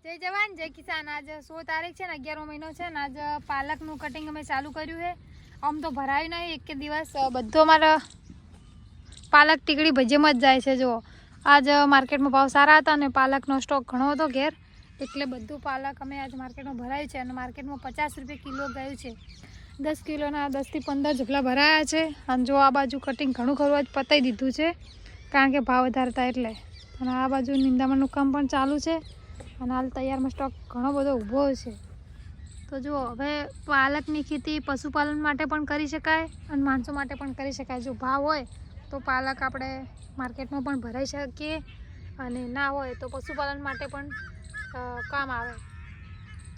જય જવાન જય કિસાન। आज 16 તારીખ છે ને 11મો મહિનો છે ને આજ પાલકનું કટિંગ અમે ચાલુ કર્યું છે। આમ તો ભરાયું નહીં એક કે દિવસ બધો મારા પાલક ટીકડી ભજીમાં જ જાય છે। જો આજ માર્કેટમાં ભાવ સારા હતા અને પાલકનો સ્ટોક ઘણો હતો ઘેર, એટલે બધું પાલક અમે આજ માર્કેટમાં ભરાયું છે અને માર્કેટમાં 50 રૂપિયા કિલો ગયું છે। 10 કિલોના 10 થી 15 ઝૂપલા ભરાયા છે અને જો આ બાજુ કટિંગ ઘણું ખરું આજ પતાવી દીધું છે કારણ કે ભાવ વધારે હતા એટલે। અને આ બાજુ નિંદામણનું કામ પણ ચાલુ છે અને હાલ તૈયારમાં સ્ટોક ઘણો બધો ઊભો છે। તો જુઓ હવે પાલકની ખેતી પશુપાલન માટે પણ કરી શકાય અને માણસો માટે પણ કરી શકાય। જો ભાવ હોય તો પાલક આપણે માર્કેટમાં પણ ભરાઈ શકીએ અને ના હોય તો પશુપાલન માટે પણ કામ આવે।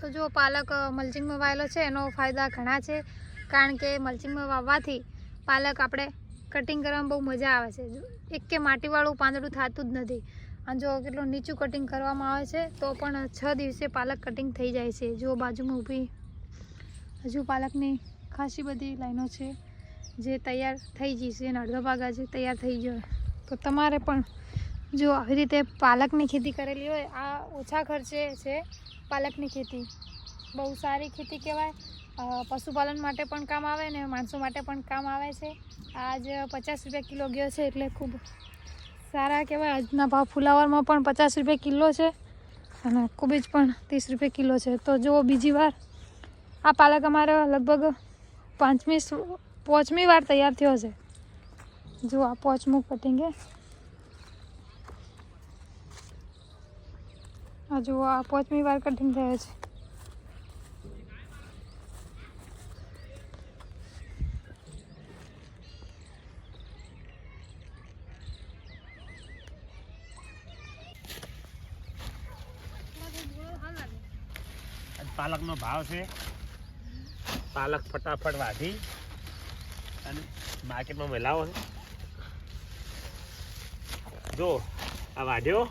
તો જો પાલક મલ્ચિંગમાં વાવેલો છે એનો ફાયદા ઘણા છે કારણ કે મલ્ચિંગમાં વાવવાથી પાલક આપણે કટિંગ કરવામાં બહુ મજા આવે છે। એક કે માટીવાળું પાંદડું થતું જ નથી અને જો કેટલું નીચું કટિંગ કરવામાં આવે છે તો પણ 6 દિવસે પાલક કટિંગ થઈ જાય છે। જો બાજુમાં ઊભી હજુ પાલકની ખાસી બધી લાઈનો છે જે તૈયાર થઈ જશે અને અડધો ભાગ આજે તૈયાર થઈ ગયો। તો તમારે પણ જો આવી રીતે પાલકની ખેતી કરેલી હોય, આ ઓછા ખર્ચે છે પાલકની ખેતી, બહુ સારી ખેતી કહેવાય। પશુપાલન માટે પણ કામ આવે ને માણસો માટે પણ કામ આવે છે। આજ 50 રૂપિયા કિલો ગયો છે એટલે ખૂબ સારા કહેવાય। આજના ભાવ ફુલાવરમાં પણ 50 રૂપિયા કિલો છે અને કોબીજ પણ 30 રૂપિયા કિલો છે। તો જો બીજી વાર આ પાલક અમારે લગભગ પાંચમી વાર તૈયાર થયો છે। જો આ 5મું કટિંગ છે, આ જો આ 5મી વાર કટિંગ થયો છે। પાલકનો ભાવ છે, પાલક ફટાફટ વાઢી અને માર્કેટમાં મેલાવો છે। જો આ વાઢ્યો,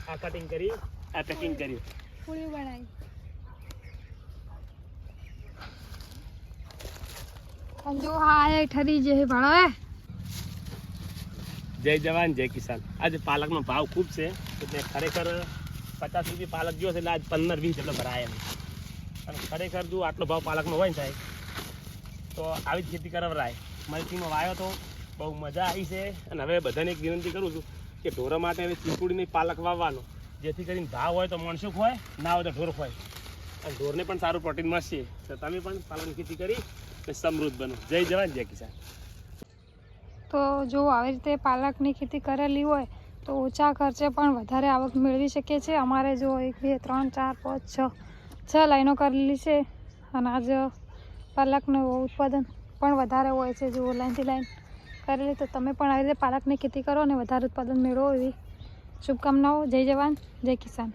આ કટિંગ કરી, આ પેકિંગ કર્યું, પૂરી બનાવી અને જો આ ઠરી જે ભણો જય જવાન જય કિસાન। આજે પાલકનો ભાવ ખૂબ છે એટલે ખરેખર 50 રૂપિયા પાલક જો છે એટલે આજ 15-20 જેટલો ભરાય એમ। અને ખરેખર જો આટલો ભાવ પાલકનો હોય ને સાહેબ તો આવી જ ખેતી કરાવરાય। મલ્ચિંગમાં વાવ્યો તો બહુ મજા આવી છે અને હવે બધાને એક વિનંતી કરું છું કે ઢોરો માટે હવે ચીકુડીની પાલક વાવવાનો, જેથી કરીને ભાવ હોય તો માણસો ખવાય, ના હોય તો ઢોર ખવાય અને ઢોરને પણ સારું પ્રોટીન મળશે। તો તમે પણ પાલકની ખેતી કરી અને સમૃદ્ધ બનો। જય જવાન જય કિસાન। તો જો આવી રીતે પાલકની ખેતી કરેલી હોય તો ઓછા ખર્ચે પણ વધારે આવક મેળવી શકે છે। અમારે જો 1 2 3 4 5 6 લાઈનો કરેલી છે અને આજ પાલકનું ઉત્પાદન પણ વધારે હોય છે। જો લાઈનથી લાઈન કરેલી તો તમે પણ આવી રીતે પાલકની ખેતી કરો અને વધારે ઉત્પાદન મેળવો એવી શુભકામનાઓ। જય જવાન જય કિસાન।